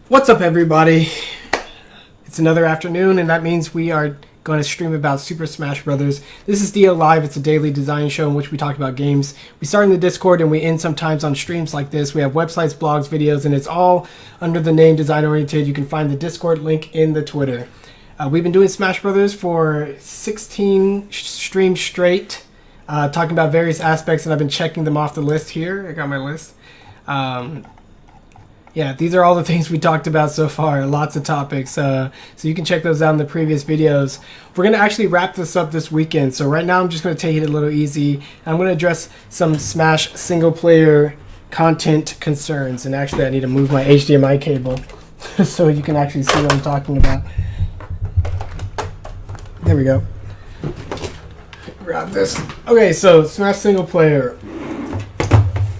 What's up, everybody? It's another afternoon, and that means we are going to stream about Super Smash Brothers. This is Dio Live. It's a daily design show in which we talk about games. We start in the Discord, and we end sometimes on streams like this. We have websites, blogs, videos, and it's all under the name Design Oriented. You can find the Discord link in the Twitter. We've been doing Smash Brothers for 16 streams straight, talking about various aspects, and I've been checking them off the list here. I got my list. Yeah, these are all the things we talked about so far. Lots of topics. So you can check those out in the previous videos. We're going to actually wrap this up this weekend. So right now I'm just going to take it a little easy. I'm going to address some Smash single-player content concerns. And actually I need to move my HDMI cable so you can actually see what I'm talking about. There we go. Grab this. Okay, so Smash single-player.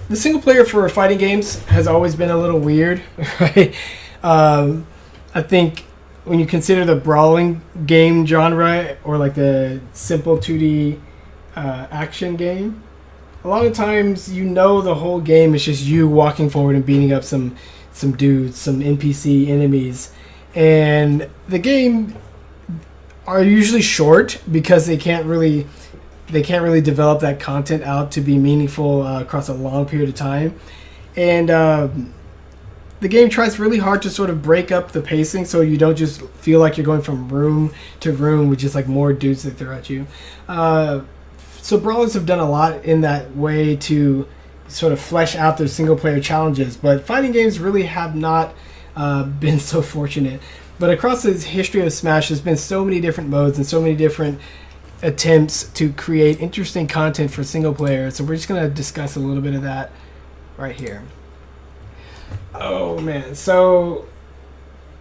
The single player for fighting games has always been a little weird, right? I think when you consider the brawling game genre or like the simple 2D action game, a lot of times you know the whole game is just you walking forward and beating up some dudes, some NPC enemies. And the game are usually short because they can't really develop that content out to be meaningful across a long period of time. And the game tries really hard to sort of break up the pacing so you don't just feel like you're going from room to room with just like more dudes that throw at you. So brawlers have done a lot in that way to sort of flesh out their single player challenges, but fighting games really have not been so fortunate. But across the history of Smash, there's been so many different modes and so many different attempts to create interesting content for single player, so we're just going to discuss a little bit of that right here. Oh man, so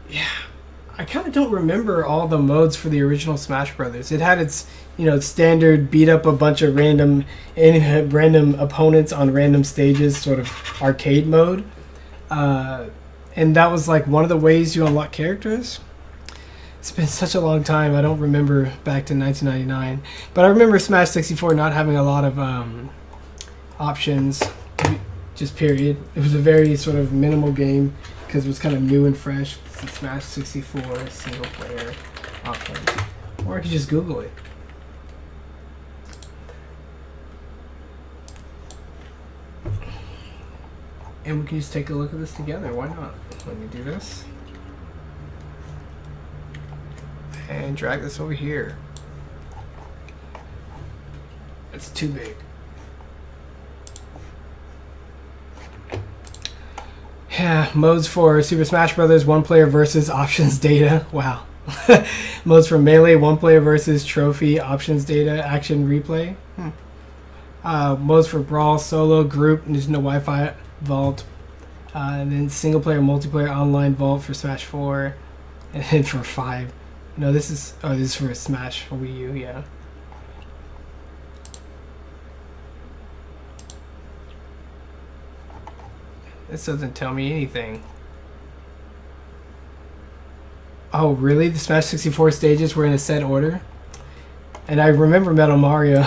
yeah, I kind of don't remember all the modes for the original Smash Brothers. It had its standard beat up a bunch of random opponents on random stages, sort of arcade mode, and that was like one of the ways you unlock characters. It's been such a long time, I don't remember back to 1999. But I remember Smash 64 not having a lot of options, just period. It was a very sort of minimal game because it was kind of new and fresh. It's the Smash 64 single player option. Or I could just Google it. And we can just take a look at this together. Why not? Let me do this. And drag this over here. It's too big. Yeah, modes for Super Smash Brothers, one player versus options data. Wow. Modes for Melee, one player versus trophy, options data, action replay. Modes for Brawl, solo, group, there's no Wi-Fi, vault. And then single player, multiplayer, online vault for Smash 4. And then for 5. No, this is for Smash for Wii U, yeah. This doesn't tell me anything. Oh, really? The Smash 64 stages were in a set order? And I remember Metal Mario,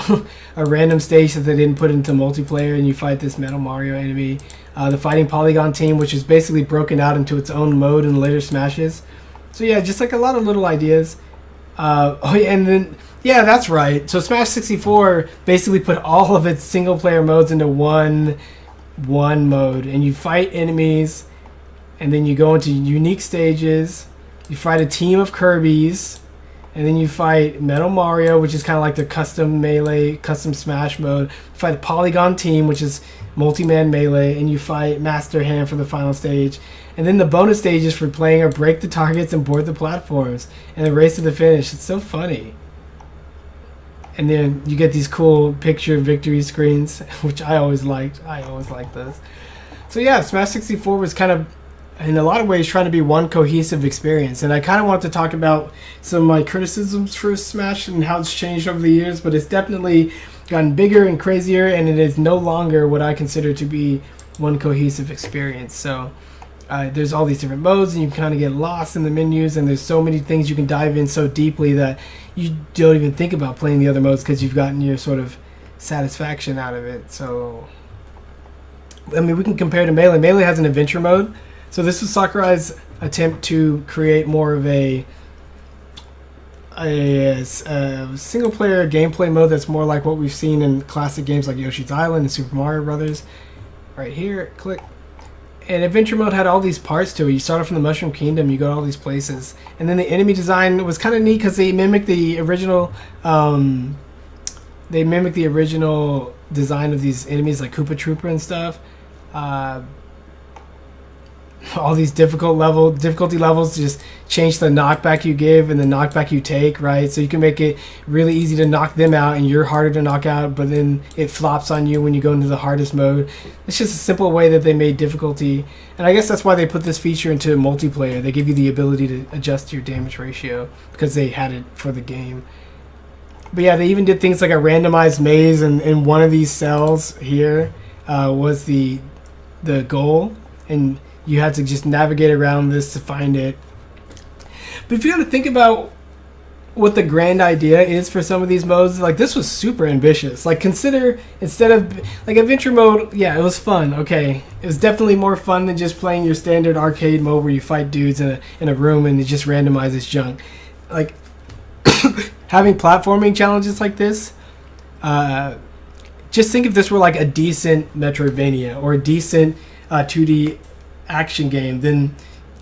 a random stage that they didn't put into multiplayer, and you fight this Metal Mario enemy. The Fighting Polygon team, which is basically broken out into its own mode in later Smashes. So yeah, just like a lot of little ideas. Oh yeah, and then yeah, that's right. So Smash 64 basically put all of its single player modes into one mode, and you fight enemies, and then you go into unique stages. You fight a team of Kirby's, and then you fight Metal Mario, which is kind of like the custom Melee, custom Smash mode. You fight a Polygon team, which is multi-man Melee, and you fight Master Hand for the final stage. And then the bonus stages for playing are break the targets and board the platforms, and the race to the finish. It's so funny. And then you get these cool picture victory screens, which I always liked. I always liked those. So yeah, Smash 64 was kind of, in a lot of ways, trying to be one cohesive experience. And I kind of want to talk about some of my criticisms for Smash and how it's changed over the years, but it's definitely gotten bigger and crazier, and it is no longer what I consider to be one cohesive experience. So there's all these different modes, and you kind of get lost in the menus, and there's so many things you can dive in so deeply that you don't even think about playing the other modes because you've gotten your sort of satisfaction out of it. So I mean, we can compare to Melee. Melee has an adventure mode So this was Sakurai's attempt to create more of a single player gameplay mode that's more like what we've seen in classic games like Yoshi's Island and Super Mario Brothers. Right here, click. And Adventure Mode had all these parts to it. You start off in the Mushroom Kingdom, you go to all these places. And then the enemy design was kind of neat because they mimicked the original design of these enemies like Koopa Troopa and stuff. All these difficulty levels just change the knockback you give and the knockback you take, right? So you can make it really easy to knock them out and you're harder to knock out, but then it flops on you when you go into the hardest mode. It's just a simple way that they made difficulty, and I guess that's why they put this feature into multiplayer. They give you the ability to adjust your damage ratio because they had it for the game. But yeah, they even did things like a randomized maze, and in one of these cells here was the goal, and you had to just navigate around this to find it. But if you got to think about what the grand idea is for some of these modes, like this was super ambitious. Like consider, instead of like Adventure Mode, yeah, it was fun. Okay, it was definitely more fun than just playing your standard arcade mode where you fight dudes in a room and it just randomizes junk. Like having platforming challenges like this. Just think if this were like a decent Metroidvania or a decent 2D action game, then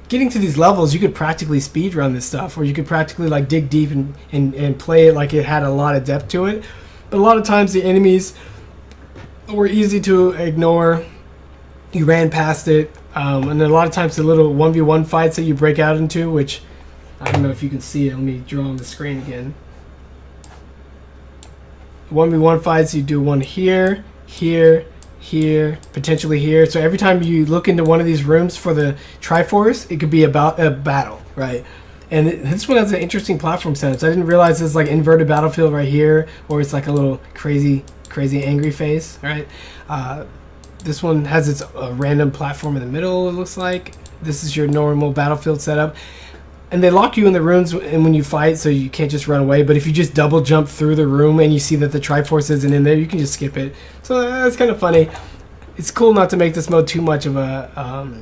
getting to these levels you could practically speed run this stuff, or you could practically like dig deep and play it like it had a lot of depth to it. But a lot of times the enemies were easy to ignore. You ran past it, and then a lot of times the little 1v1 fights that you break out into, which I don't know if you can see it, let me draw on the screen again. 1v1 fights, you do one here, here, here, potentially here. So every time you look into one of these rooms for the Triforce, it could be about a battle, right? And this one has an interesting platform sense. I didn't realize it's like inverted battlefield right here, or it's like a little crazy angry face, right? This one has its random platform in the middle, it looks like. This is your normal battlefield setup. And they lock you in the rooms and when you fight, so you can't just run away. But if you just double jump through the room and you see that the Triforce isn't in there, you can just skip it. So that's kind of funny. It's cool not to make this mode too much of a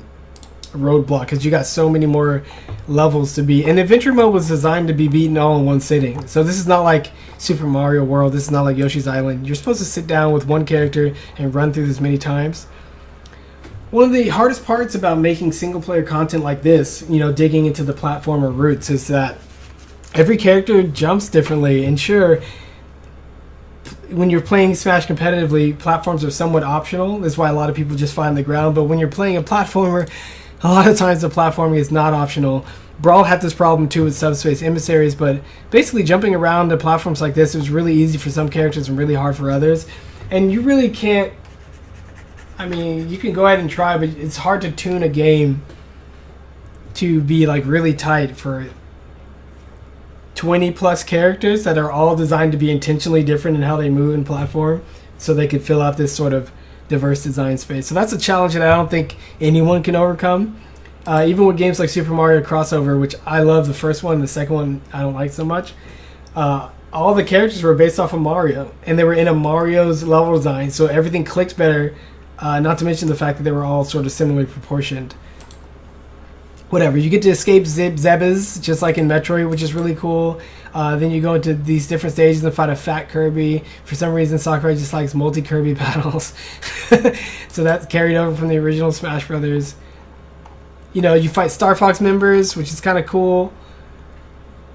roadblock, because you got so many more levels to beat. And Adventure Mode was designed to be beaten all in one sitting. So this is not like Super Mario World. This is not like Yoshi's Island. You're supposed to sit down with one character and run through this many times. One of the hardest parts about making single-player content like this, you know, digging into the platformer roots, is that every character jumps differently. And sure, when you're playing Smash competitively, platforms are somewhat optional. That's why a lot of people just find the ground. But when you're playing a platformer, a lot of times the platforming is not optional. Brawl had this problem too with Subspace Emissaries, but basically jumping around to platforms like this was really easy for some characters and really hard for others. And you really can't, I mean, you can go ahead and try, but it's hard to tune a game to be like really tight for 20 plus characters that are all designed to be intentionally different in how they move and platform, so they could fill out this sort of diverse design space. So that's a challenge that I don't think anyone can overcome. Even with games like Super Mario Crossover, which I love the first one, the second one I don't like so much. All the characters were based off of Mario, and they were in a Mario's level design, so everything clicked better. Not to mention the fact that they were all sort of similarly proportioned. Whatever, you get to escape Zebes, just like in Metroid, which is really cool. Then you go into these different stages and fight a fat Kirby. For some reason, Sakurai just likes multi-Kirby battles. So that's carried over from the original Smash Brothers. You know, you fight Star Fox members, which is kind of cool.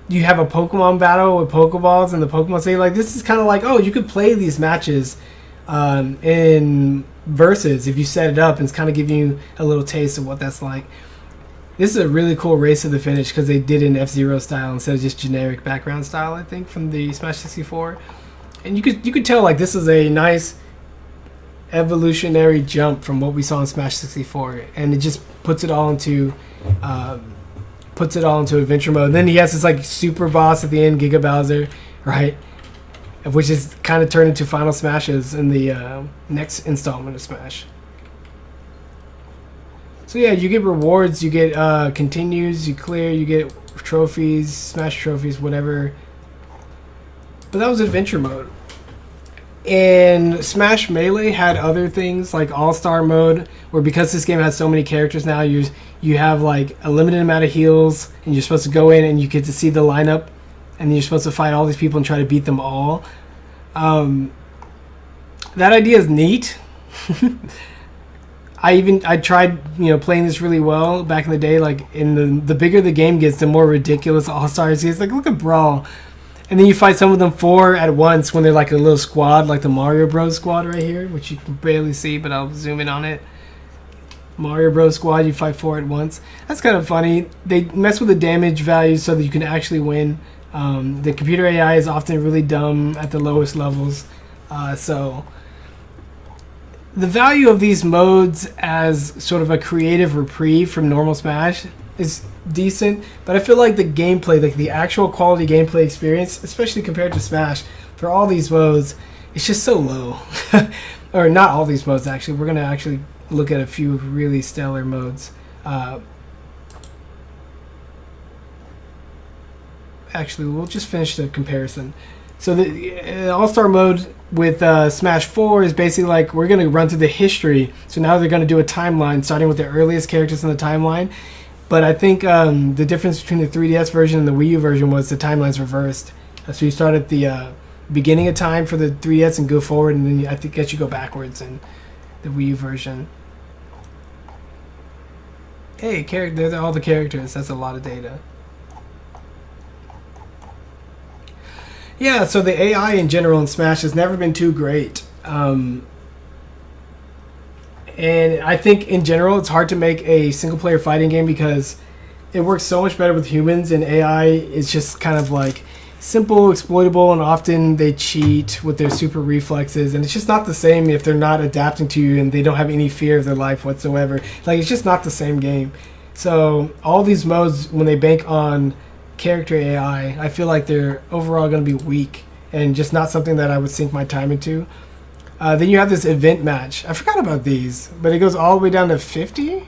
You have a Pokemon battle with Pokeballs and the Pokemon Stadium. Like, this is kind of like, oh, you could play these matches in Versus if you set it up, and it's kind of giving you a little taste of what that's like. This is a really cool race to the finish because they did it in F-Zero style instead of just generic background style, I think, from the Smash 64. And you could tell like this is a nice evolutionary jump from what we saw in Smash 64, and it just puts it all into Adventure Mode. And then he has this like super boss at the end, Giga Bowser, right? Which is kind of turned into Final Smashes in the next installment of Smash. So yeah, you get rewards, you get continues, you clear, you get trophies, Smash trophies, whatever. But that was Adventure Mode. And Smash Melee had other things like All-Star mode, where because this game has so many characters now, you have like a limited amount of heals, and you're supposed to go in and you get to see the lineup, and you're supposed to fight all these people and try to beat them all. That idea is neat. I tried playing this really well back in the day. Like in the bigger the game gets, the more ridiculous All-Stars gets. Like look at Brawl. And then you fight some of them 4 at once when they're like a little squad, like the Mario Bros. Squad right here, which you can barely see, but I'll zoom in on it. Mario Bros. Squad, you fight 4 at once. That's kind of funny. They mess with the damage values so that you can actually win. The computer AI is often really dumb at the lowest levels. So the value of these modes as sort of a creative reprieve from normal Smash is decent, but I feel like the gameplay, like the actual quality gameplay experience, especially compared to Smash, for all these modes, it's just so low. Or not all these modes, actually. We're going to actually look at a few really stellar modes. Actually, we'll just finish the comparison. So the All-Star mode with Smash 4 is basically like we're going to run through the history. So now they're going to do a timeline, starting with the earliest characters in the timeline. But I think the difference between the 3DS version and the Wii U version was the timeline's reversed. So you start at the beginning of time for the 3DS and go forward, and then I think you go backwards in the Wii U version. Hey, they're all the characters. That's a lot of data. Yeah, so the AI in general in Smash has never been too great. And I think in general it's hard to make a single-player fighting game because it works so much better with humans, and AI is just kind of like simple, exploitable, and often they cheat with their super reflexes, and it's just not the same if they're not adapting to you and they don't have any fear of their life whatsoever. Like, it's just not the same game. So all these modes, when they bank on character AI, I feel like they're overall going to be weak and just not something that I would sink my time into. Then you have this event match. I forgot about these, but it goes all the way down to 50.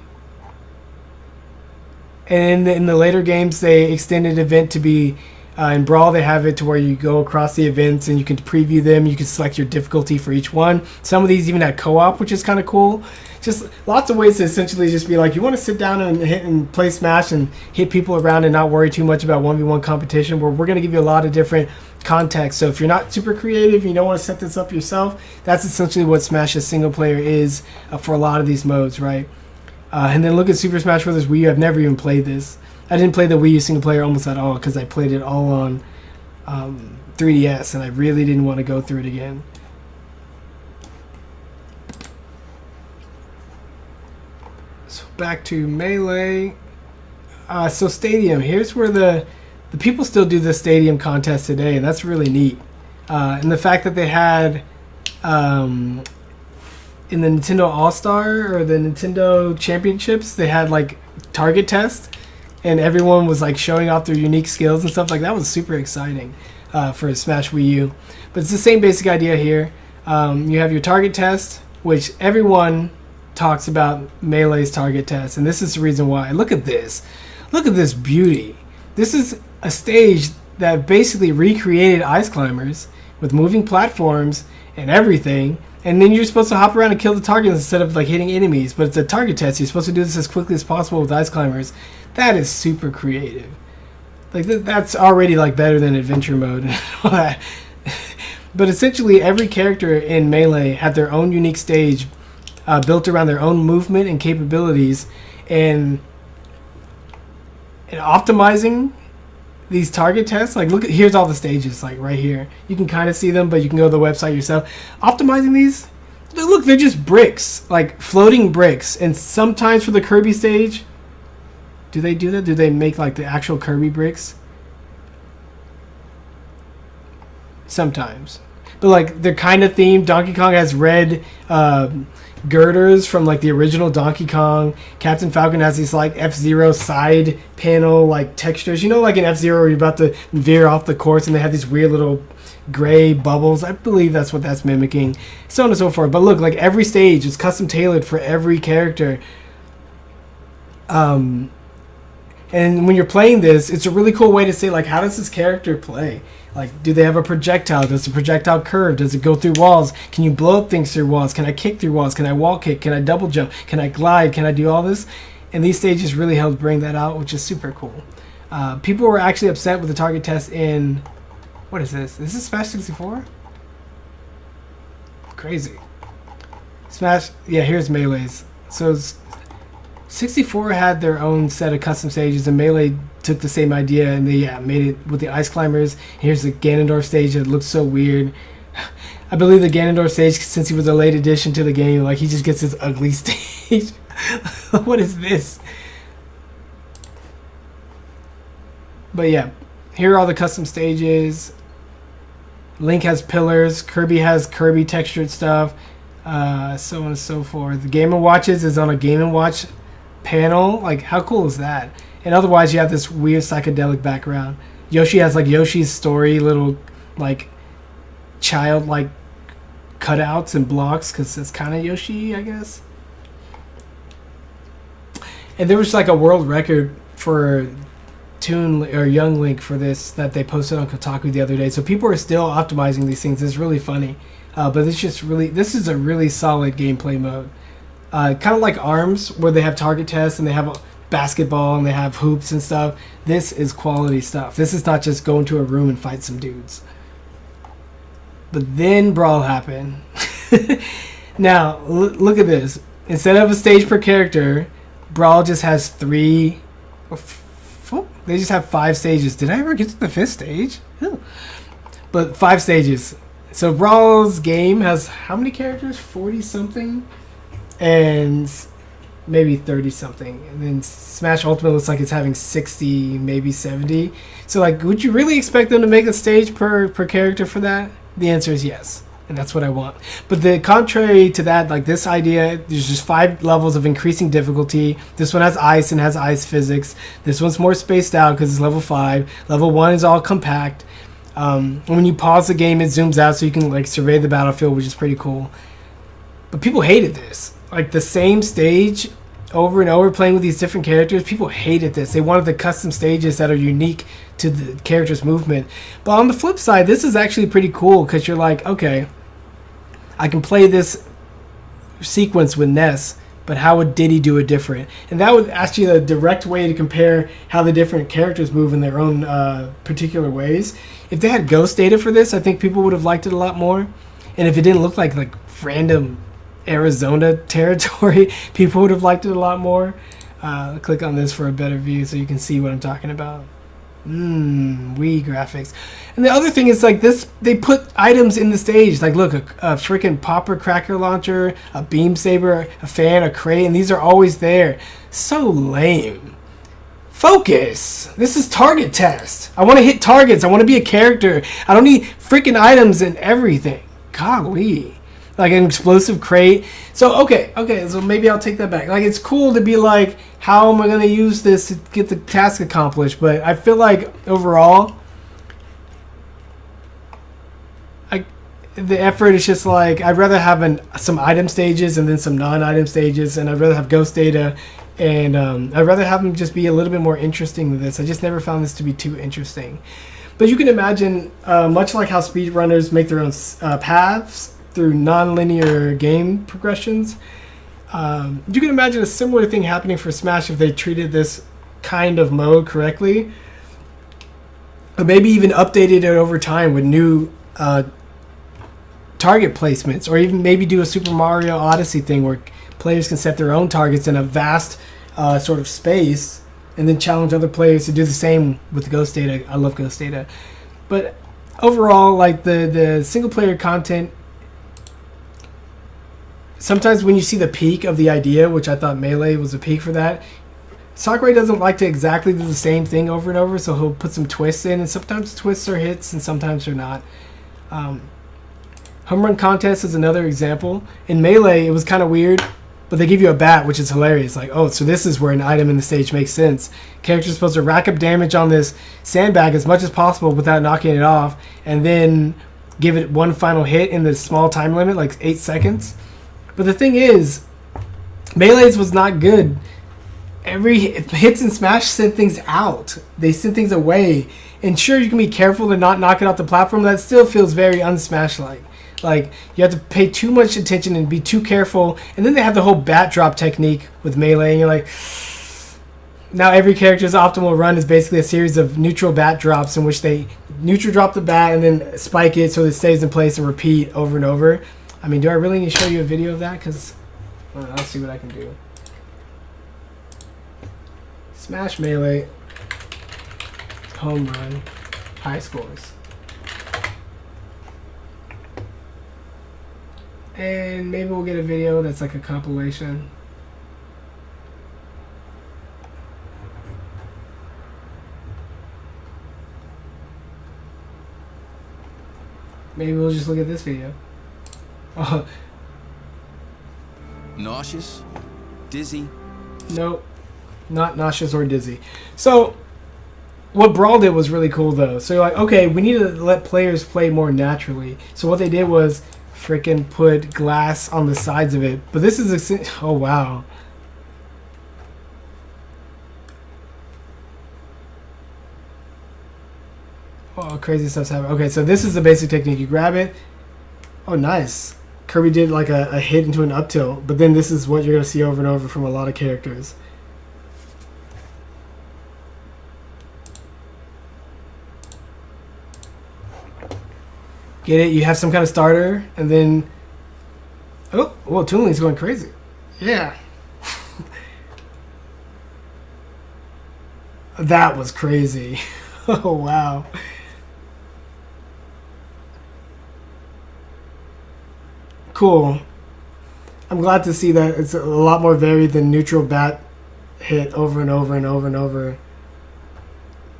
And in the later games, they extended event to be in Brawl. They have it to where you go across the events and you can preview them. You can select your difficulty for each one. Some of these even had co-op, which is kind of cool. Just lots of ways to essentially just be like, you want to sit down and hit and play Smash and hit people around and not worry too much about 1v1 competition, where we're going to give you a lot of different context. So if you're not super creative, you don't want to set this up yourself, that's essentially what Smash's single player is for a lot of these modes, right? And then look at Super Smash Bros. Wii U. I've never even played this. I didn't play the Wii U single player almost at all because I played it all on 3DS, and I really didn't want to go through it again. So back to Melee. So Stadium. Here's where the people still do the Stadium contest today, and that's really neat. And the fact that they had in the Nintendo All-Star or the Nintendo Championships, they had like target tests, and everyone was like showing off their unique skills and stuff like that. Was super exciting for Smash Wii U. But it's the same basic idea here. You have your target test, which everyone talks about Melee's target test, and this is the reason why. Look at this. Look at this beauty. This is a stage that basically recreated Ice Climbers with moving platforms and everything, and then you're supposed to hop around and kill the targets instead of like hitting enemies, but it's a target test. You're supposed to do this as quickly as possible with Ice Climbers. That is super creative. Like that's already like better than adventure mode and all that. But essentially every character in Melee had their own unique stage built around their own movement and capabilities, and optimizing these target tests. Like look at, here's all the stages, like right here. You can kind of see them, but you can go to the website yourself. Optimizing these, look, they're just bricks, like floating bricks. And sometimes for the Kirby stage, do they do that? Do they make like the actual Kirby bricks? Sometimes. But like they're kind of themed. Donkey Kong has red girders from like the original Donkey Kong. Captain Falcon has these like F-Zero side panel like textures. You know, like in F-Zero where you're about to veer off the course and they have these weird little gray bubbles. I believe that's what that's mimicking. So on and so forth. But look, like every stage is custom tailored for every character. And when you're playing this, it's a really cool way to say like, how does this character play? Like, do they have a projectile? Does the projectile curve? Does it go through walls? Can you blow up things through walls? Can I kick through walls? Can I wall kick? Can I double jump? Can I glide? Can I do all this? And these stages really helped bring that out, which is super cool. People were actually upset with the target test in... What is this? Is this Smash 64? Crazy. Smash... Yeah, here's Melee's. So 64 had their own set of custom stages, and Melee took the same idea and they made it with the Ice Climbers. Here's the Ganondorf stage that looks so weird. I believe the Ganondorf stage, since he was a late addition to the game, like he just gets this ugly stage. What is this? But yeah, here are all the custom stages. Link has pillars. Kirby has Kirby textured stuff. So on and so forth. The Game & Watches is on a Game & Watch panel. Like, how cool is that? And otherwise, you have this weird psychedelic background. Yoshi has like Yoshi's Story, little like childlike cutouts and blocks, because it's kind of Yoshi, I guess. And there was like a world record for Toon or Young Link for this that they posted on Kotaku the other day. So people are still optimizing these things. It's really funny, but this is a really solid gameplay mode. Kind of like ARMS, where they have target tests and they have basketball and they have hoops and stuff. This is quality stuff. This is not just go into a room and fight some dudes. But then Brawl happened. Now look at this. Instead of a stage per character, Brawl just has 3 or 4. They just have 5 stages. Did I ever get to the 5th stage? Oh. But 5 stages. So Brawl's game has how many characters? 40 something, and maybe 30 something. And then Smash Ultimate looks like it's having 60, maybe 70. So like, would you really expect them to make a stage per character for that? The answer is yes. And that's what I want. But the contrary to that, like this idea, there's just 5 levels of increasing difficulty. This one has ice and has ice physics. This one's more spaced out because it's level 5. Level 1 is all compact. When you pause the game, it zooms out so you can like survey the battlefield, which is pretty cool. But people hated this. Like the same stage over and over, playing with these different characters. People hated this. They wanted the custom stages that are unique to the character's movement. But on the flip side, this is actually pretty cool because you're like, okay, I can play this sequence with Ness, but how would Diddy do it different? And that would actually a direct way to compare how the different characters move in their own particular ways. If they had ghost data for this, I think people would have liked it a lot more. And if it didn't look like random Arizona territory, people would have liked it a lot more. Click on this for a better view so you can see what I'm talking about. Wii graphics. And the other thing is like this, they put items in the stage. Like look, a freaking popper cracker launcher, a beam saber, a fan, a crate, and these are always there. So lame. Focus. This is target test. I want to hit targets. I want to be a character. I don't need freaking items and everything. Golly. Like an explosive crate. So okay, so maybe I'll take that back. Like it's cool to be like, how am I going to use this to get the task accomplished? But I feel like overall, the effort is just like, I'd rather have some item stages and then some non-item stages, and I'd rather have ghost data, and I'd rather have them just be a little bit more interesting than this. I just never found this to be too interesting. But you can imagine, much like how speedrunners make their own paths through non-linear game progressions, you can imagine a similar thing happening for Smash if they treated this kind of mode correctly, or maybe even updated it over time with new target placements, or even maybe do a Super Mario Odyssey thing where players can set their own targets in a vast sort of space and then challenge other players to do the same with Ghost Data. I love Ghost Data. But overall, like the single player content, sometimes when you see the peak of the idea, which I thought Melee was a peak for that, Sakurai doesn't like to exactly do the same thing over and over, so he'll put some twists in, and sometimes twists are hits and sometimes they're not. Home Run Contest is another example. In Melee, it was kind of weird, but they give you a bat, which is hilarious. Like, oh, so this is where an item in the stage makes sense. Character's supposed to rack up damage on this sandbag as much as possible without knocking it off, and then give it one final hit in the small time limit, like 8 seconds. But the thing is, Melee's was not good. Every hits and Smash sent things out. They sent things away. And sure, you can be careful to not knock it off the platform. That still feels very unsmash-like. Like, you have to pay too much attention and be too careful. And then they have the whole bat drop technique with Melee. And you're like, now every character's optimal run is basically a series of neutral bat drops in which they neutral drop the bat and then spike it so it stays in place and repeat over and over. I mean, do I really need to show you a video of that? Because I'll see what I can do. Smash Melee. Home run. High scores. And maybe we'll get a video that's like a compilation. Maybe we'll just look at this video. Oh. Nauseous? Dizzy? Nope. Not nauseous or dizzy. So, what Brawl did was really cool, though. So, you're like, okay, we need to let players play more naturally. So, what they did was freaking put glass on the sides of it. But this is a... Oh, wow. Oh, crazy stuff's happening. Okay, so this is the basic technique. You grab it. Oh, nice. Kirby did like a hit into an up tilt. But then this is what you're going to see over and over from a lot of characters. Get it? You have some kind of starter, and then... Oh, well, Toon Link's going crazy. Yeah. That was crazy. Oh, wow. Cool. I'm glad to see that it's a lot more varied than neutral bat hit over and over and over and over.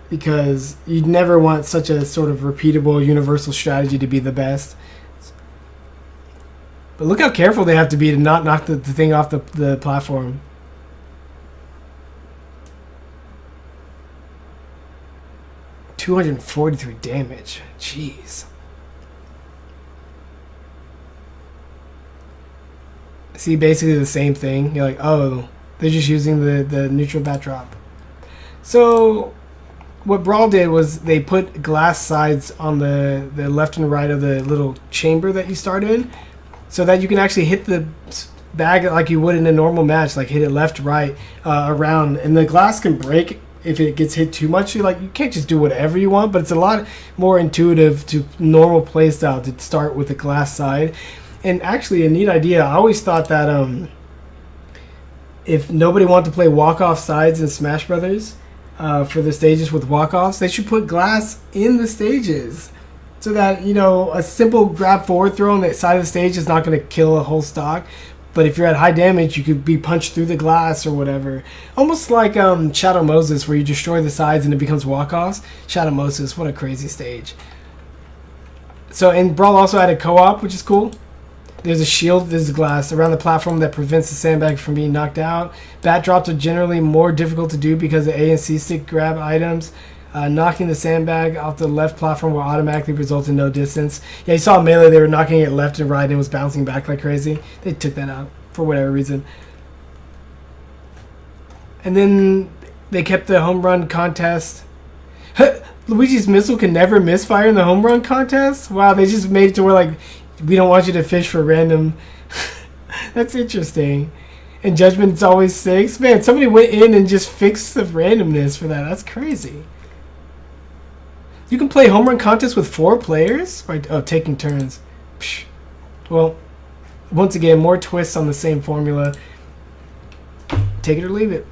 Because you'd never want such a sort of repeatable universal strategy to be the best. But look how careful they have to be to not knock the thing off the platform. $243 damage. Jeez. See, basically the same thing. You're like, oh, they're just using the neutral bat drop. So what Brawl did was they put glass sides on the left and right of the little chamber that you start in, so that you can actually hit the bag like you would in a normal match, like hit it left, right, around, and the glass can break if it gets hit too much. You can't just do whatever you want, but it's a lot more intuitive to normal playstyle to start with a glass side. And actually, a neat idea. I always thought that if nobody wanted to play walk-off sides in Smash Brothers for the stages with walk-offs, they should put glass in the stages so that, you know, a simple grab forward throw on the side of the stage is not going to kill a whole stock. But if you're at high damage, you could be punched through the glass or whatever. Almost like Shadow Moses, where you destroy the sides and it becomes walk-offs. Shadow Moses, what a crazy stage. So, and Brawl also added co-op, which is cool. There's a shield, there's glass around the platform that prevents the sandbag from being knocked out. Bat drops are generally more difficult to do because of A and C stick grab items. Knocking the sandbag off the left platform will automatically result in no distance. Yeah, you saw Melee, they were knocking it left and right and it was bouncing back like crazy. They took that out for whatever reason. And then they kept the home run contest. Luigi's missile can never misfire in the home run contest? Wow, they just made it to where, like, we don't want you to fish for random. That's interesting. And Judgment's always 6. Man, somebody went in and just fixed the randomness for that. That's crazy. You can play home run contests with 4 players? Right. Oh, taking turns. Psh. Well, once again, more twists on the same formula. Take it or leave it.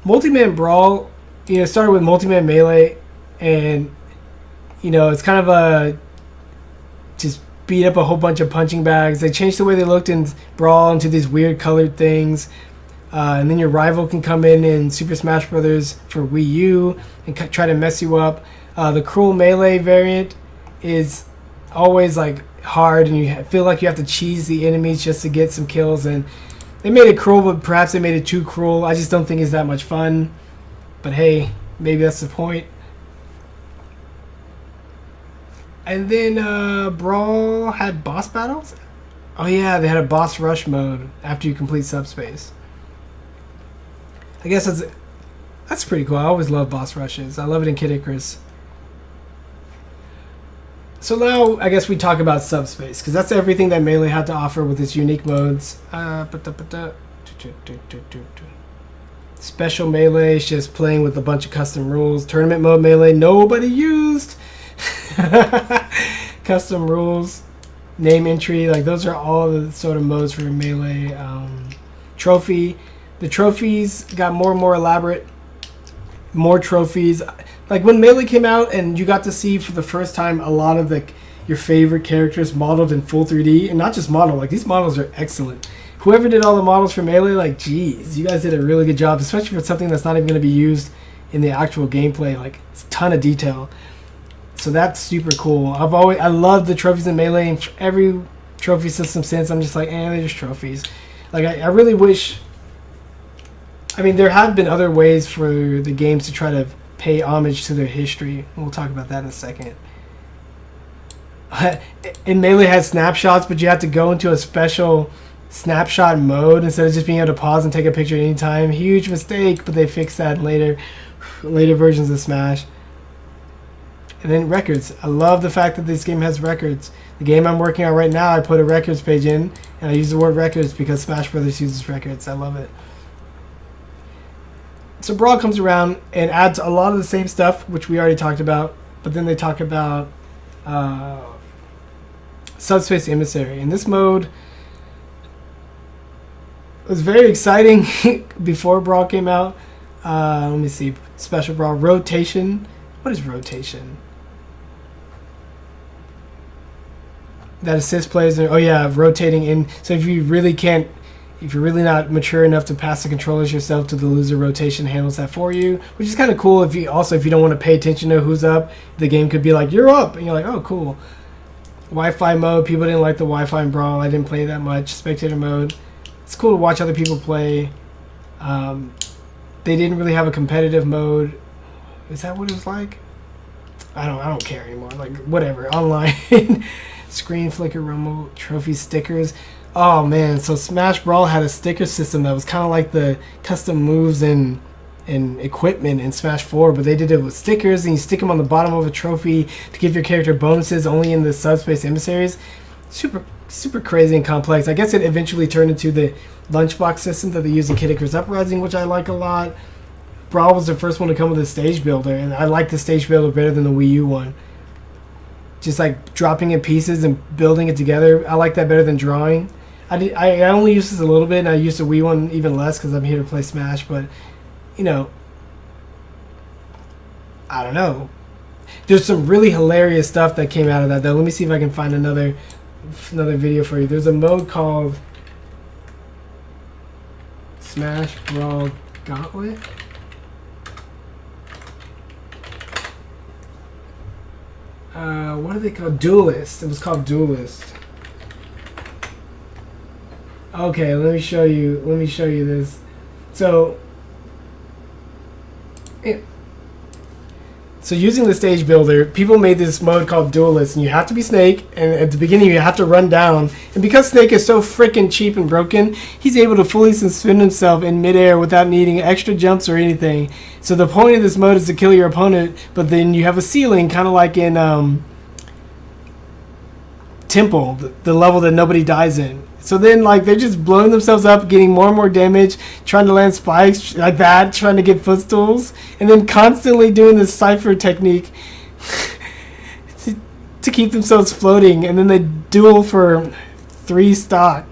Multi-Man Brawl, you know, started with Multi-Man Melee, and, you know, it's kind of a just beat up a whole bunch of punching bags. They changed the way they looked in Brawl into these weird colored things. And then your rival can come in Super Smash Brothers for Wii U and try to mess you up. The Cruel Melee variant is always like hard, and you feel like you have to cheese the enemies just to get some kills. And they made it cruel, but perhaps they made it too cruel. I just don't think it's that much fun. But hey, maybe that's the point. And then Brawl had boss battles? Oh yeah, they had a boss rush mode after you complete Subspace. I guess that's pretty cool. I always love boss rushes. I love it in Kid Icarus. So now I guess we talk about Subspace, because that's everything that Melee had to offer with its unique modes. Special Melee is just playing with a bunch of custom rules. Tournament mode Melee, nobody used. Custom rules, name entry, like those are all the sort of modes for Melee. Trophy, the trophies got more and more elaborate. More trophies. Like when Melee came out and you got to see for the first time a lot of your favorite characters modeled in full 3D, and not just model, like these models are excellent. Whoever did all the models for Melee, like geez, you guys did a really good job, especially for something that's not even going to be used in the actual gameplay. Like it's a ton of detail. So that's super cool. I love the trophies in Melee, and every trophy system since I'm just like, they're just trophies. Like I really wish. I mean, there have been other ways for the games to try to pay homage to their history. We'll talk about that in a second. In Melee had snapshots, but you had to go into a special snapshot mode instead of just being able to pause and take a picture at any time. Huge mistake, but they fixed that in later versions of Smash. And then records. I love the fact that this game has records. The game I'm working on right now, I put a records page in, and I use the word records because Smash Brothers uses records. I love it. So Brawl comes around and adds a lot of the same stuff, which we already talked about, but then they talk about Subspace Emissary. And this mode was very exciting before Brawl came out. Let me see. Special Brawl. Rotation. What is rotation? That assists players. Rotating in. So if you're really not mature enough to pass the controllers yourself to the loser, rotation handles that for you, which is kind of cool. If you don't want to pay attention to who's up, the game could be like, you're up, and you're like, oh, cool. Wi-Fi mode, people didn't like the Wi-Fi in Brawl. I didn't play that much. Spectator mode, it's cool to watch other people play. They didn't really have a competitive mode. Is that what it was like? I don't care anymore. Like, whatever. Online. Screen flicker, rumble, trophy stickers. Oh man, so Smash Brawl had a sticker system that was kind of like the custom moves and equipment in Smash 4, but they did it with stickers, and you stick them on the bottom of a trophy to give your character bonuses only in the Subspace Emissaries. Super crazy and complex. I guess it eventually turned into the lunchbox system that they use in Kid Icarus Uprising, which I like a lot. Brawl was the first one to come with a stage builder, and I like the stage builder better than the Wii U one. Just like dropping in pieces and building it together, I like that better than drawing. I only use this a little bit, and I use the Wii one even less because I'm here to play Smash, but, I don't know. There's some really hilarious stuff that came out of that, though. Let me see if I can find another video for you. There's a mode called Smash Brawl Gauntlet. What are they called? Duelist. It was called Duelist. Okay, let me show you this. So using the stage builder, people made this mode called Duelist, and you have to be Snake, and at the beginning you have to run down. And because Snake is so freaking cheap and broken, he's able to fully suspend himself in midair without needing extra jumps or anything. So the point of this mode is to kill your opponent, but then you have a ceiling, kind of like in Temple, the level that nobody dies in. So then, like, they're just blowing themselves up, getting more and more damage, trying to land spikes like that, trying to get footstools, and then constantly doing this Cypher technique to keep themselves floating, and then they duel for 3 stock.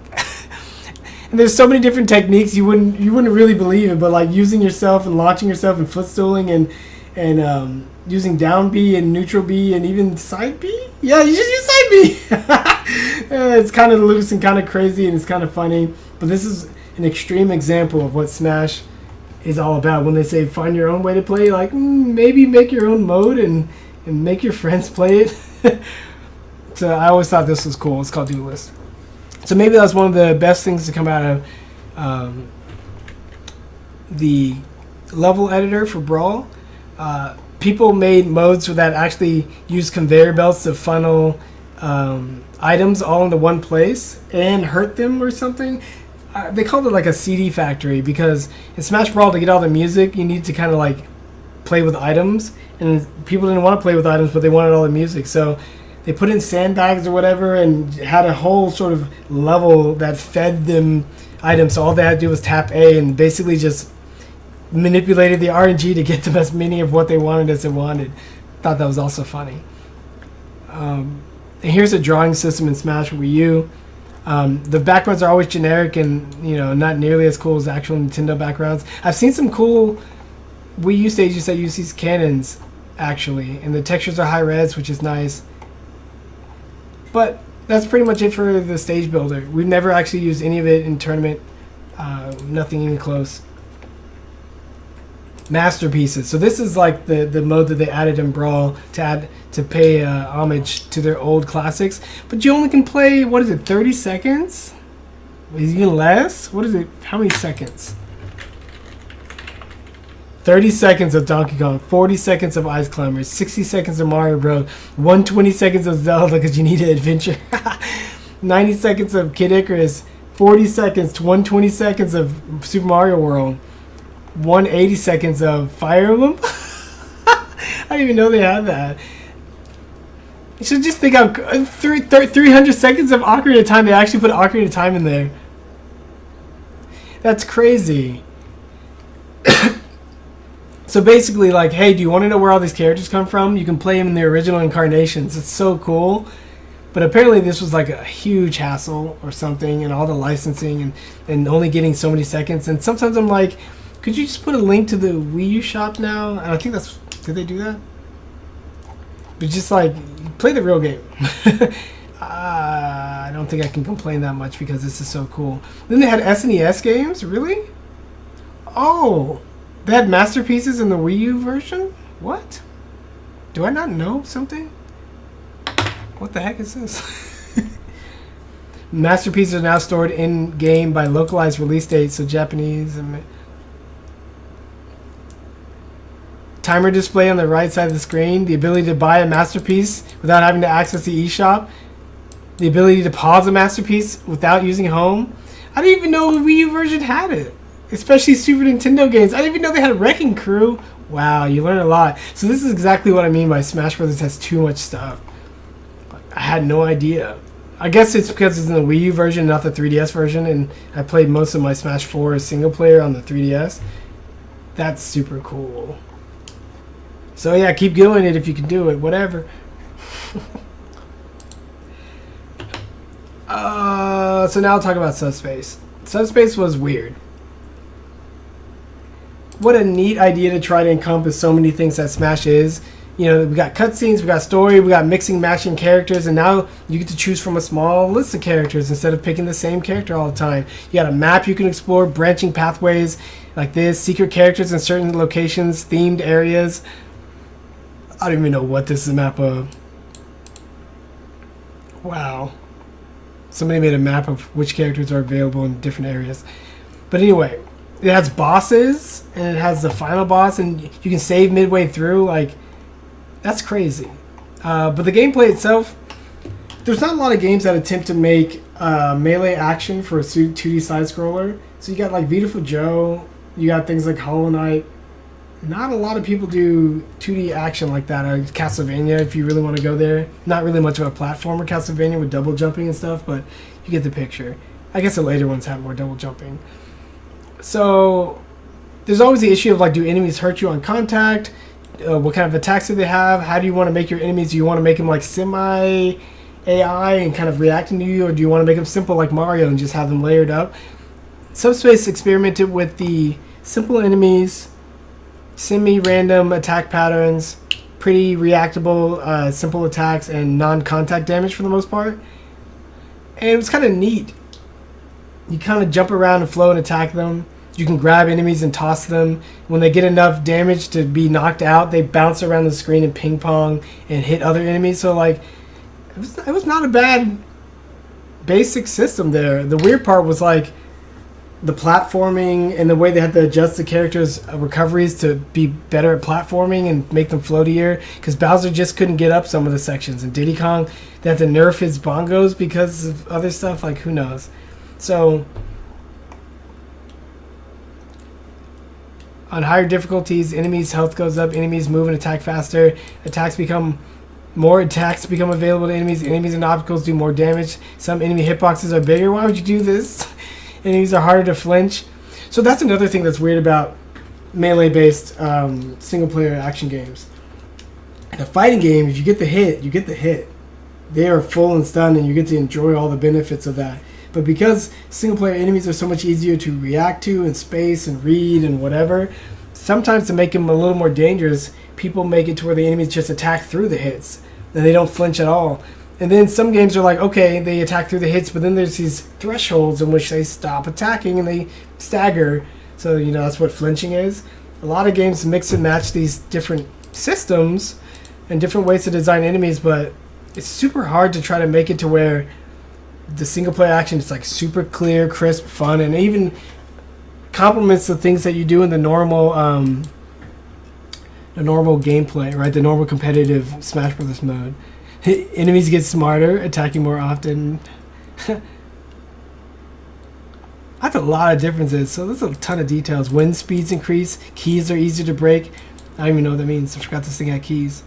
And there's so many different techniques you wouldn't really believe it, but like using yourself and launching yourself and footstooling and using down B and neutral B and even side B. Yeah, you just use side B. It's kind of loose and kind of crazy, and it's kind of funny. But this is an extreme example of what Smash is all about. When they say find your own way to play, like maybe make your own mode and make your friends play it. So I always thought this was cool. It's called Duelist. So maybe that's one of the best things to come out of the level editor for Brawl. People made modes that actually use conveyor belts to funnel items all into one place and hurt them or something. They called it like a CD factory, because in Smash Brawl, to get all the music, you need to kind of like play with items, and people didn't want to play with items, but they wanted all the music. So they put in sandbags or whatever and had a whole sort of level that fed them items. So all they had to do was tap A and basically just manipulated the RNG to get them as many of what they wanted as they wanted. Thought that was also funny. And here's a drawing system in Smash Wii U. The backgrounds are always generic and, you know, not nearly as cool as actual Nintendo backgrounds. I've seen some cool Wii U stages that use these cannons, actually, and the textures are high res, which is nice. But that's pretty much it for the stage builder. We've never actually used any of it in tournament. Nothing even close. Masterpieces. So this is like the mode that they added in Brawl to pay homage to their old classics. But you only can play, what is it, 30 seconds? Even less? What is it? How many seconds? 30 seconds of Donkey Kong, 40 seconds of Ice Climbers, 60 seconds of Mario Bros, 120 seconds of Zelda because you need an adventure, 90 seconds of Kid Icarus, 40 seconds to 120 seconds of Super Mario World, 180 seconds of Fire Emblem. I didn't even know they had that. You should just think of 300 seconds of Ocarina of Time. They actually put Ocarina of Time in there. That's crazy. So basically, like, hey, do you want to know where all these characters come from? You can play them in their original incarnations. It's so cool. But apparently this was like a huge hassle or something, and all the licensing and only getting so many seconds. And sometimes I'm like, could you just put a link to the Wii U shop now? And I think that's... Did they do that? But just like, play the real game. I don't think I can complain that much because this is so cool. Then they had SNES games? Really? Oh... They had masterpieces in the Wii U version? What? Do I not know something? What the heck is this? Masterpieces are now stored in-game by localized release dates, so Japanese... Timer display on the right side of the screen. The ability to buy a masterpiece without having to access the eShop. The ability to pause a masterpiece without using home. I didn't even know the Wii U version had it. Especially Super Nintendo games. I didn't even know they had a Wrecking Crew. Wow, you learn a lot. So this is exactly what I mean by Smash Bros. Has too much stuff. I had no idea. I guess it's because it's in the Wii U version, not the 3DS version, and I played most of my Smash 4 single player on the 3DS. That's super cool. So yeah, keep doing it if you can do it. Whatever. So now I'll talk about Subspace. Subspace was weird. What a neat idea to try to encompass so many things that Smash is. You know, we got cutscenes, we got story, we got mixing, matching characters, and now you get to choose from a small list of characters instead of picking the same character all the time. You got a map you can explore, branching pathways like this, secret characters in certain locations, themed areas. I don't even know what this is a map of. Wow. Somebody made a map of which characters are available in different areas. But anyway, it has bosses, and it has the final boss, and you can save midway through. Like, that's crazy. But the gameplay itself, there's not a lot of games that attempt to make melee action for a 2D side-scroller. So you got, like, Beautiful Joe. You got things like Hollow Knight. Not a lot of people do 2D action like that. Castlevania, if you really want to go there. Not really much of a platformer, Castlevania, with double jumping and stuff, but you get the picture. I guess the later ones have more double jumping. So there's always the issue of, like, do enemies hurt you on contact? What kind of attacks do they have? How do you want to make your enemies? Do you want to make them like semi-AI and kind of reacting to you? Or do you want to make them simple like Mario and just have them layered up? Subspace experimented with the simple enemies, semi-random attack patterns, pretty reactable, simple attacks, and non-contact damage for the most part. And it was kind of neat. You kind of jump around and flow and attack them. You can grab enemies and toss them. When they get enough damage to be knocked out, they bounce around the screen and ping pong and hit other enemies. So, like, it was not a bad basic system there. The weird part was, like, the platforming and the way they had to adjust the characters' recoveries to be better at platforming and make them floatier. Because Bowser just couldn't get up some of the sections. And Diddy Kong, they had to nerf his bongos because of other stuff. Like, who knows? So on higher difficulties, enemies' health goes up, enemies move and attack faster, attacks become More attacks become available to enemies. Enemies and obstacles do more damage. Some enemy hitboxes are bigger. Why would you do this? Enemies are harder to flinch. So that's another thing that's weird about melee-based single-player action games. In a fighting game, if you get the hit, you get the hit. They are full and stunned, and you get to enjoy all the benefits of that. But because single-player enemies are so much easier to react to and space and read and whatever, sometimes to make them a little more dangerous, people make it to where the enemies just attack through the hits, and they don't flinch at all. And then some games are like, okay, they attack through the hits, but then there's these thresholds in which they stop attacking and they stagger. So, that's what flinching is. A lot of games mix and match these different systems and different ways to design enemies, but it's super hard to try to make it to where the single-player action is like super clear, crisp, fun, and even complements the things that you do in the normal gameplay, right? The normal competitive Smash Brothers mode. Enemies get smarter, attacking more often. That's a lot of differences. So there's a ton of details. Wind speeds increase. Keys are easier to break. I don't even know what that means. I forgot this thing had keys.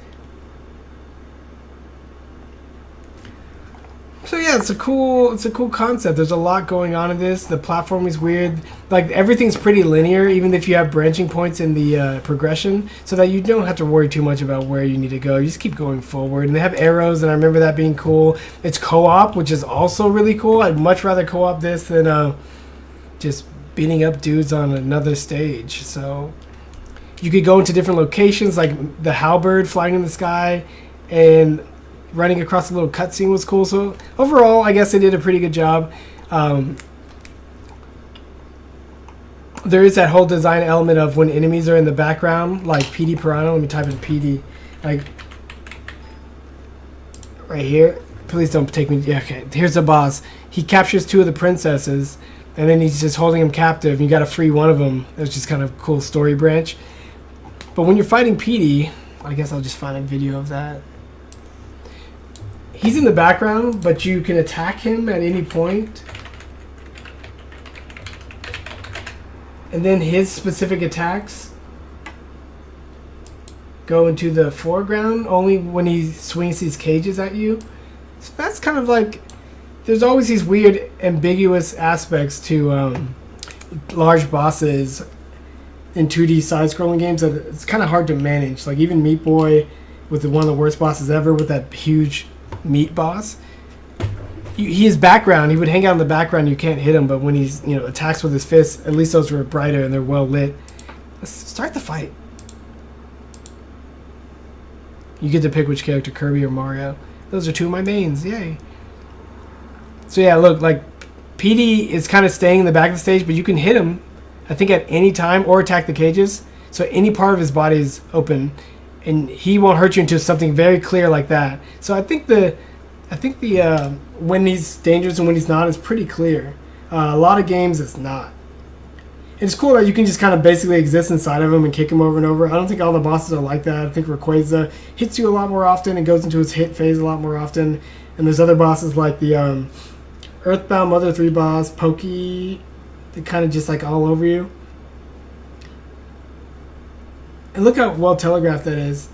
So yeah, it's a cool concept. There's a lot going on in this. The platform is weird. Like everything's pretty linear, even if you have branching points in the progression, so that you don't have to worry too much about where you need to go. You just keep going forward. And they have arrows, and I remember that being cool. It's co-op, which is also really cool. I'd much rather co-op this than just beating up dudes on another stage. So you could go into different locations, like the halberd flying in the sky, and running across a little cutscene was cool. So overall, I guess they did a pretty good job. There is that whole design element of when enemies are in the background, like PD Piranha. Let me type in PD. Like right here. Please don't take me. Yeah, okay. Here's the boss. He captures 2 of the princesses, and then he's just holding them captive. You got to free one of them. It's just kind of a cool story branch. But when you're fighting PD, I guess I'll just find a video of that. He's in the background, but you can attack him at any point. And then his specific attacks go into the foreground only when he swings these cages at you. So that's kind of like, there's always these weird ambiguous aspects to large bosses in 2D side-scrolling games that it's kind of hard to manage. Like even Meat Boy with one of the worst bosses ever with that huge meat boss. His background, he would hang out in the background, you can't hit him, but when he's attacks with his fists, at least those were brighter and they're well lit. Let's start the fight. You get to pick which character, Kirby or Mario. Those are 2 of my mains, yay. So yeah, look, like PD is kind of staying in the back of the stage, but you can hit him, I think, at any time or attack the cages. So any part of his body is open, and he won't hurt you until something very clear like that. So I think the when he's dangerous and when he's not is pretty clear. A lot of games it's not. It's cool that you can just kind of basically exist inside of him and kick him over and over. I don't think all the bosses are like that. I think Rayquaza hits you a lot more often and goes into his hit phase a lot more often. And there's other bosses like the Earthbound Mother 3 boss, Pokey, that kind of just like all over you. And look how well telegraphed that is.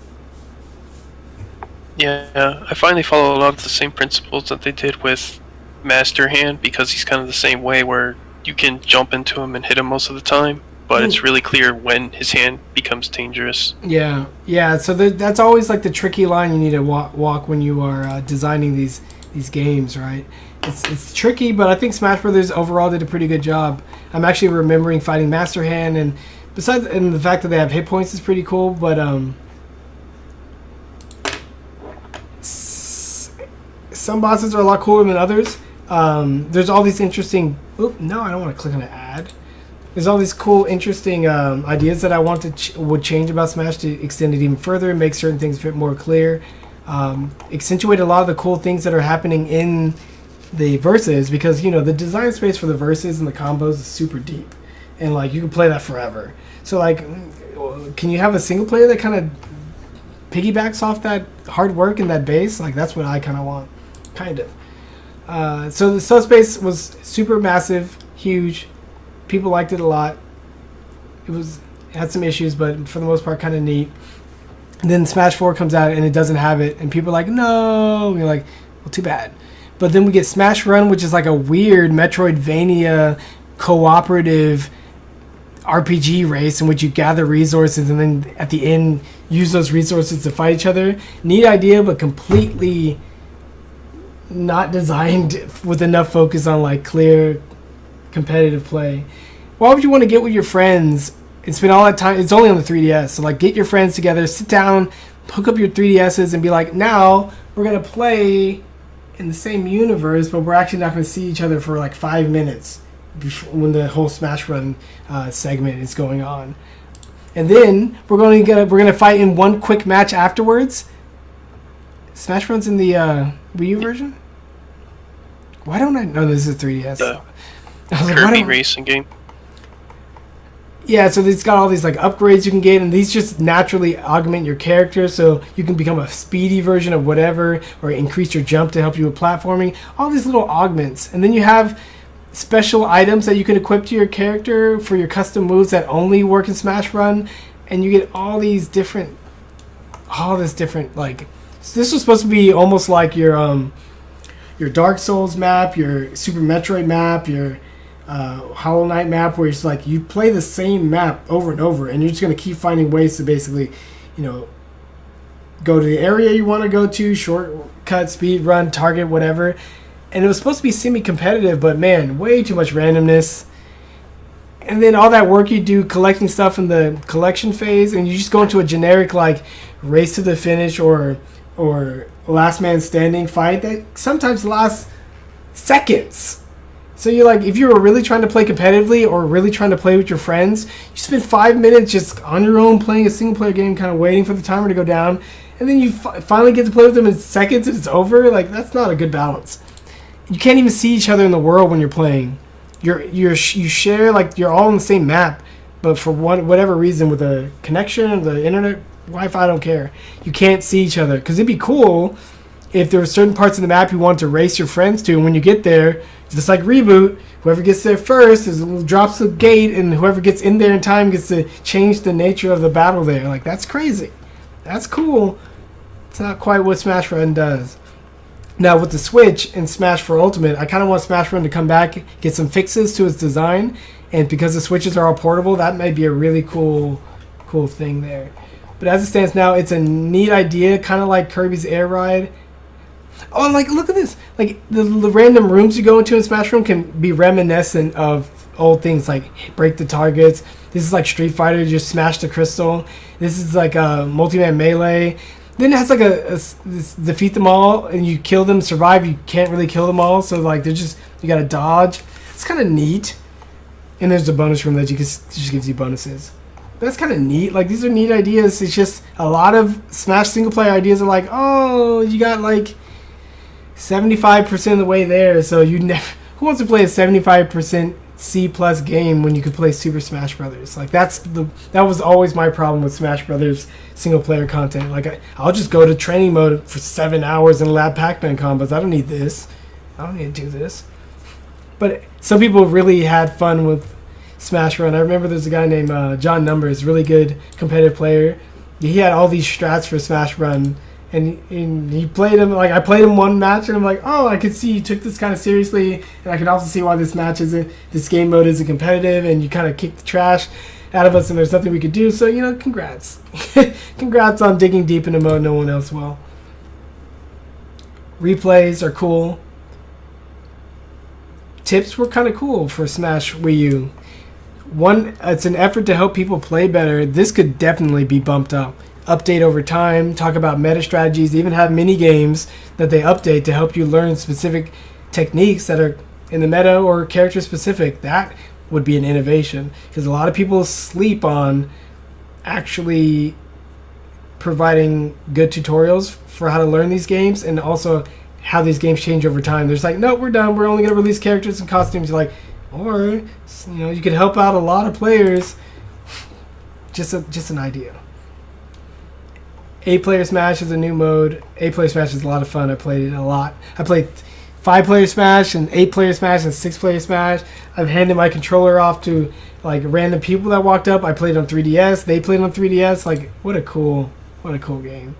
Yeah, I find they follow a lot of the same principles that they did with Master Hand, because he's kind of the same way, where you can jump into him and hit him most of the time, but it's really clear when his hand becomes dangerous. Yeah. So that's always like the tricky line you need to walk when you are designing these games, right? It's tricky, but I think Smash Brothers overall did a pretty good job. I'm actually remembering fighting Master Hand, and besides, and the fact that they have hit points is pretty cool, but some bosses are a lot cooler than others. There's all these interesting... Oop, no, I don't want to click on an ad. There's all these cool, interesting ideas that I want to would change about Smash to extend it even further and make certain things fit more clear. Accentuate a lot of the cool things that are happening in the verses, because, the design space for the verses and the combos is super deep. And, like, you can play that forever. So, like, can you have a single player that kind of piggybacks off that hard work and that base? Like, that's what I kind of want. Kind of. So the subspace was super massive, huge. People liked it a lot. It had some issues, but for the most part, kind of neat. And then Smash 4 comes out and it doesn't have it, and people are like, no. And you're like, well, too bad. But then we get Smash Run, which is like a weird Metroidvania cooperative RPG race in which you gather resources and then at the end use those resources to fight each other. Neat idea, but completely not designed with enough focus on like clear competitive play. Why would you want to get with your friends and spend all that time? It's only on the 3DS, so like get your friends together, sit down, hook up your 3DSs and be like, now we're gonna play in the same universe, but we're actually not gonna see each other for like 5 minutes when the whole Smash Run segment is going on. And then we're gonna fight in one quick match afterwards. Smash Run's in the Wii U version? Why don't I know this is a 3DS? The I was like, Kirby racing game. Yeah, so it's got all these like upgrades you can get, and these just naturally augment your character, so you can become a speedy version of whatever, or increase your jump to help you with platforming. All these little augments, and then you have special items that you can equip to your character for your custom moves that only work in Smash Run, and you get all this different like. So this was supposed to be almost like your Dark Souls map, your Super Metroid map, your Hollow Knight map, where it's like you play the same map over and over, and you're just going to keep finding ways to basically, go to the area you want to go to, shortcut, speed run, target, whatever. And it was supposed to be semi-competitive, but man, way too much randomness. And then all that work you do collecting stuff in the collection phase, and you just go into a generic like race to the finish or last man standing fight that sometimes lasts seconds. So you're like, if you were really trying to play competitively or really trying to play with your friends, you spend 5 minutes just on your own playing a single player game, kind of waiting for the timer to go down, and then you finally get to play with them in seconds and it's over. Like, that's not a good balance. You can't even see each other in the world when you're playing. You share, like, you're all on the same map, but for whatever reason, with the connection, the internet, Wi-Fi, I don't care, you can't see each other. Because it'd be cool if there were certain parts of the map you wanted to race your friends to, and when you get there, just like Reboot, whoever gets there first drops the gate, and whoever gets in there in time gets to change the nature of the battle there. Like, that's crazy. That's cool. It's not quite what Smash Run does. Now, with the Switch and Smash 4 Ultimate, I kind of want Smash Run to come back, get some fixes to its design, and because the Switches are all portable, that might be a really cool thing there. But as it stands now, it's a neat idea, kind of like Kirby's Air Ride. Oh, and like, look at this. Like, the random rooms you go into in Smash Run can be reminiscent of old things like break the targets. This is like Street Fighter, you just smash the crystal. This is like a multi-man melee. Then it has like this defeat them all, and you kill them, survive. You can't really kill them all, so like you gotta dodge. It's kind of neat. And there's a bonus room that just gives you bonuses. That's kind of neat. Like, these are neat ideas. It's just a lot of Smash single player ideas are like, oh, you got like 75% of the way there, so you never. Who wants to play a 75% C+ game when you could play Super Smash Brothers? Like, that was always my problem with Smash Brothers single player content. Like, I'll just go to training mode for 7 hours and lab Pac-Man combos. I don't need this. I don't need to do this. But some people really had fun with Smash Run. I remember there's a guy named John Numbers, really good competitive player. He had all these strats for Smash Run, and he played him. Like, I played him one match, and I'm like, oh, I could see you took this kind of seriously, and I can also see why this game mode isn't competitive, and you kind of kicked the trash out of us, and there's nothing we could do. So, congrats. Congrats on digging deep into mode no one else will. Replays are cool. Tips were kind of cool for Smash Wii U. One, it's an effort to help people play better. This could definitely be bumped up. Update over time, talk about meta strategies, even have mini games that they update to help you learn specific techniques that are in the meta or character specific. That would be an innovation, because a lot of people sleep on actually providing good tutorials for how to learn these games, and also how these games change over time. There's like, no, we're done. We're only going to release characters and costumes. You're like, or you could help out a lot of players. Just an idea. 8-player Smash is a new mode. 8-player Smash is a lot of fun. I played it a lot. I played 5-player Smash and 8-player Smash and 6-player Smash. I've handed my controller off to like random people that walked up. I played on 3DS. They played on 3DS. Like, what a cool What a cool game.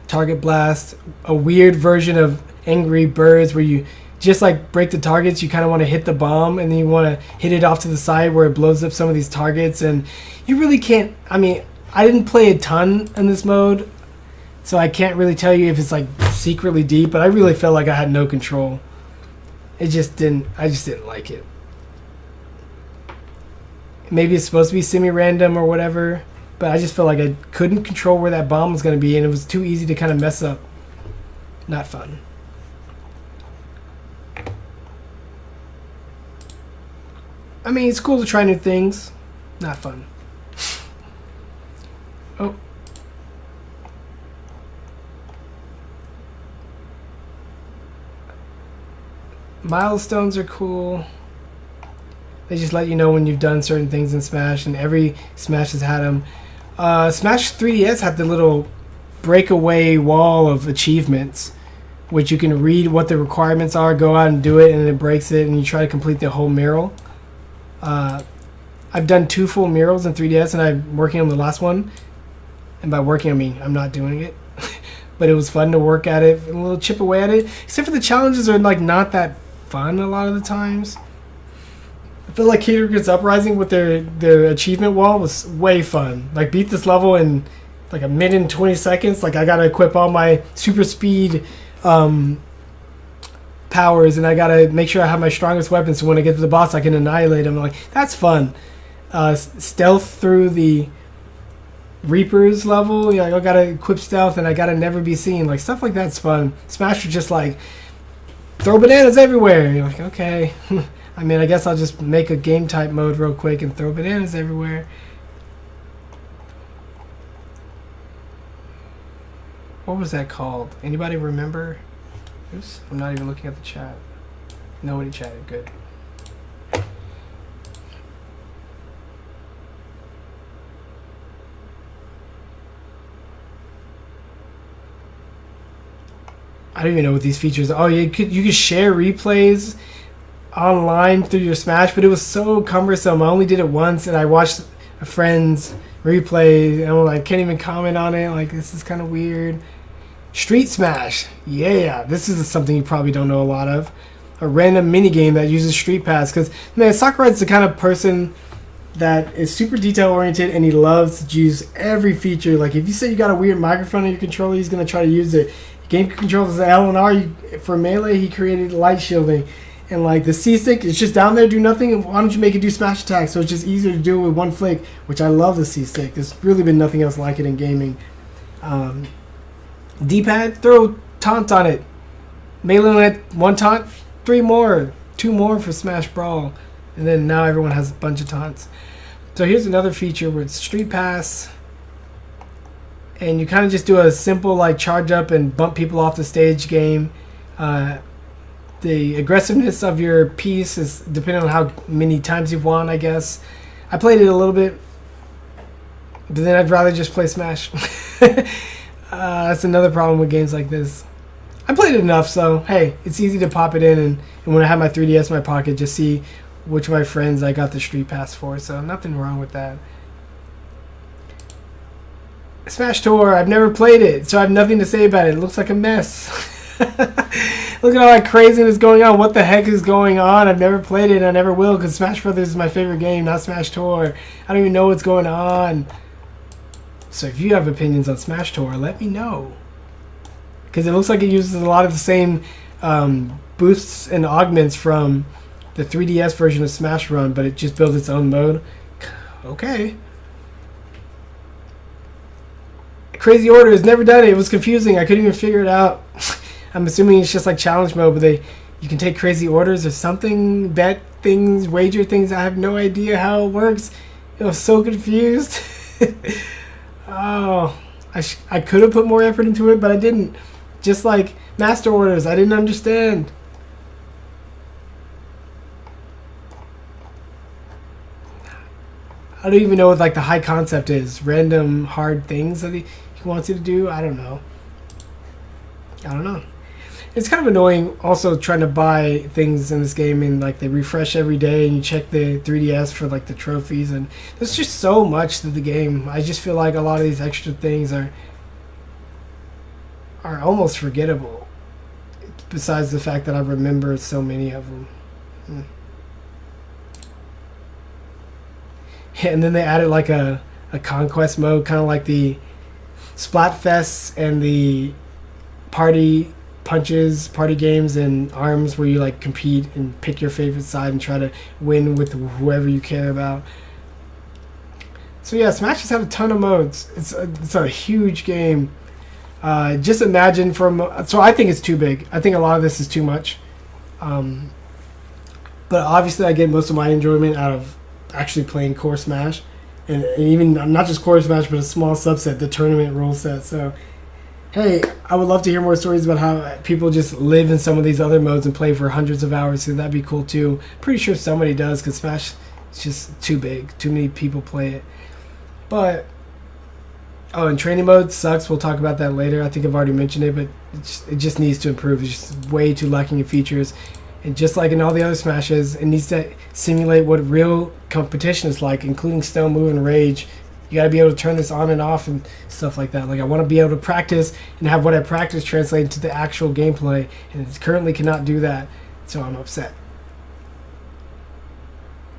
Target Blast, a weird version of Angry Birds where you just like break the targets. You kind of want to hit the bomb and then you want to hit it off to the side where it blows up some of these targets. And you really can't, I mean, I didn't play a ton in this mode, so I can't really tell you if it's like secretly deep, but I really felt like I had no control. I just didn't like it. Maybe it's supposed to be semi-random or whatever, but I just felt like I couldn't control where that bomb was going to be, and it was too easy to kind of mess up. Not fun. I mean, it's cool to try new things. Not fun. Oh. Milestones are cool. They just let you know when you've done certain things in Smash, and every Smash has had them. Smash 3DS had the little breakaway wall of achievements, which you can read what the requirements are, go out and do it, and then it breaks it, and you try to complete the whole mural. I've done 2 full murals in 3DS, and I'm working on the last one. And by working, I mean I'm not doing it. But it was fun to work at it, a little chip away at it. Except for the challenges are like not that fun a lot of the times. I feel like Kid Icarus Uprising with their achievement wall was way fun. Like beat this level in like a minute and 20 seconds. Like I gotta equip all my super speed powers, and I gotta make sure I have my strongest weapon so when I get to the boss I can annihilate him. Like that's fun. Stealth through the Reapers level, I gotta equip stealth and I gotta never be seen. Like stuff like that's fun. Smash was just like throw bananas everywhere. You're like, okay. I mean, I guess I'll just make a game type mode real quick and throw bananas everywhere. What was that called? Anybody remember? Oops, I'm not even looking at the chat. Nobody chatted. Good. I don't even know what these features are. Oh, you could share replays online through your Smash, but it was so cumbersome. I only did it once, and I watched a friend's replay, and I can't even comment on it. Like, this is kind of weird. Street Smash. Yeah, this is something you probably don't know a lot of. A random minigame that uses Street Pass. Because, man, Sakurai's the kind of person that is super detail-oriented, and he loves to use every feature. Like, if you say you got a weird microphone in your controller, he's going to try to use it. Game controls the L and R. For Melee, he created light shielding. And like the C-Stick, it's just down there, do nothing. And why don't you make it do smash attack? So it's just easier to do it with one flick, which I love the C-Stick. There's really been nothing else like it in gaming. D-pad, throw taunt on it. Melee had 1 taunt, 3 more. 2 more for Smash Brawl. And then now everyone has a bunch of taunts. So here's another feature with Street Pass. And you kind of just do a simple like charge up and bump people off the stage game. The aggressiveness of your piece is depending on how many times you've won, I guess. I played it a little bit, but then I'd rather just play Smash. That's another problem with games like this. I played it enough, so hey, it's easy to pop it in, and when I have my 3DS in my pocket, just see which of my friends I got the Street Pass for, so nothing wrong with that. Smash Tour, I've never played it, so I have nothing to say about it. It looks like a mess. Look at all that craziness going on. What the heck is going on? I've never played it and I never will because Smash Brothers is my favorite game, not Smash Tour. I don't even know what's going on. So if you have opinions on Smash Tour, let me know. Because it looks like it uses a lot of the same boosts and augments from the 3DS version of Smash Run, but it just builds its own mode. Okay. Crazy Order has never done it. It was confusing. I couldn't even figure it out. I'm assuming it's just like challenge mode, but you can take crazy orders or something, bet things, wager things. I have no idea how it works. I was so confused. Oh, I could have put more effort into it, but I didn't. Just like Master Orders, I didn't understand. I don't even know what like the high concept is. Random hard things that he wants you to do. I don't know. It's kind of annoying also trying to buy things in this game and like they refresh every day and you check the 3DS for like the trophies, and there's just so much to the game. I just feel like a lot of these extra things are almost forgettable, besides the fact that I remember so many of them. And then they added like a conquest mode, kind of like the Splatfests and the party games and ARMS, where you like compete and pick your favorite side and try to win with whoever you care about. So yeah, Smash has had a ton of modes. It's a huge game. Just imagine so I think it's too big. I think a lot of this is too much. But obviously I get most of my enjoyment out of actually playing Core Smash. And even not just Core Smash, but a small subset, the tournament rule set. So, hey, I would love to hear more stories about how people just live in some of these other modes and play for hundreds of hours. So that'd be cool too. Pretty sure somebody does, because Smash is just too big. Too many people play it. But, and training mode sucks. We'll talk about that later. I think I've already mentioned it, but it just needs to improve. It's just way too lacking in features. And just like in all the other Smashes, it needs to simulate what real competition is like, including Stone Move and Rage. You got to be able to turn this on and off and stuff like that. Like, I want to be able to practice and have what I practice translate into the actual gameplay, and it currently cannot do that, so I'm upset.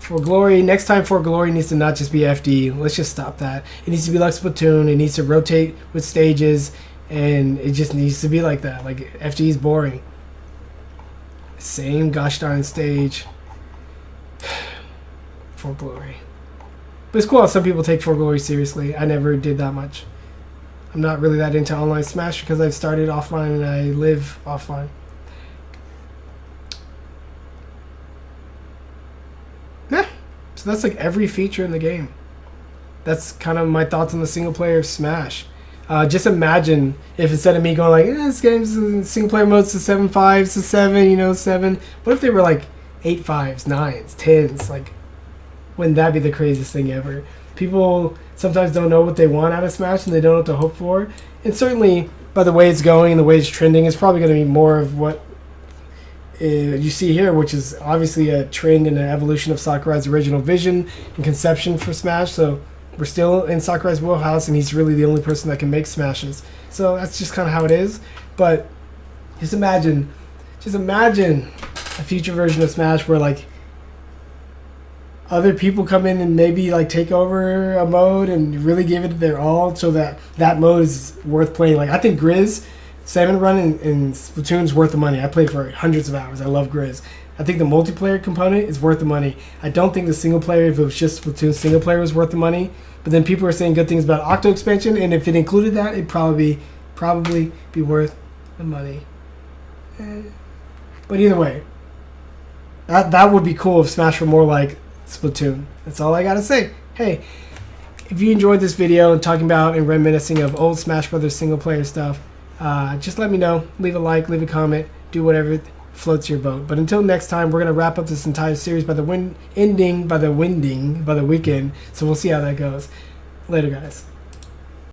For Glory, next time For Glory needs to not just be FD. Let's just stop that. It needs to be like Splatoon. It needs to rotate with stages, and it just needs to be like that. Like, FD is boring. Same gosh darn stage. For Glory. But it's cool how some people take For Glory seriously. I never did that much. I'm not really that into online Smash because I've started offline and I live offline. Yeah. So that's like every feature in the game. That's kind of my thoughts on the single player of Smash. Just imagine if instead of me going like, this game's single player mode's a 7 5s, a 7, 7. What if they were like 8 5s, 9s, 10s? Like, wouldn't that be the craziest thing ever? People sometimes don't know what they want out of Smash and they don't know what to hope for. And certainly, by the way it's going and the way it's trending, it's probably going to be more of what you see here, which is obviously a trend and an evolution of Sakurai's original vision and conception for Smash. So we're still in Sakurai's wheelhouse, and he's really the only person that can make Smashes. So that's just kind of how it is. But just imagine a future version of Smash where like other people come in and maybe like take over a mode and really give it their all, so that mode is worth playing. Like, I think Grizz 7 run in Splatoon is worth the money. I played for hundreds of hours. I love Grizz. I think the multiplayer component is worth the money. I don't think the single player, if it was just Splatoon single player, was worth the money. But then people are saying good things about Octo expansion, and if it included that, it'd probably be worth the money. But either way, that would be cool if Smash were more like Splatoon. That's all I gotta say. Hey, if you enjoyed this video and talking about and reminiscing of old Smash Brothers single player stuff, just let me know. Leave a like, leave a comment, do whatever floats your boat. But until next time, we're gonna wrap up this entire series ending by the weekend. So we'll see how that goes. Later, guys.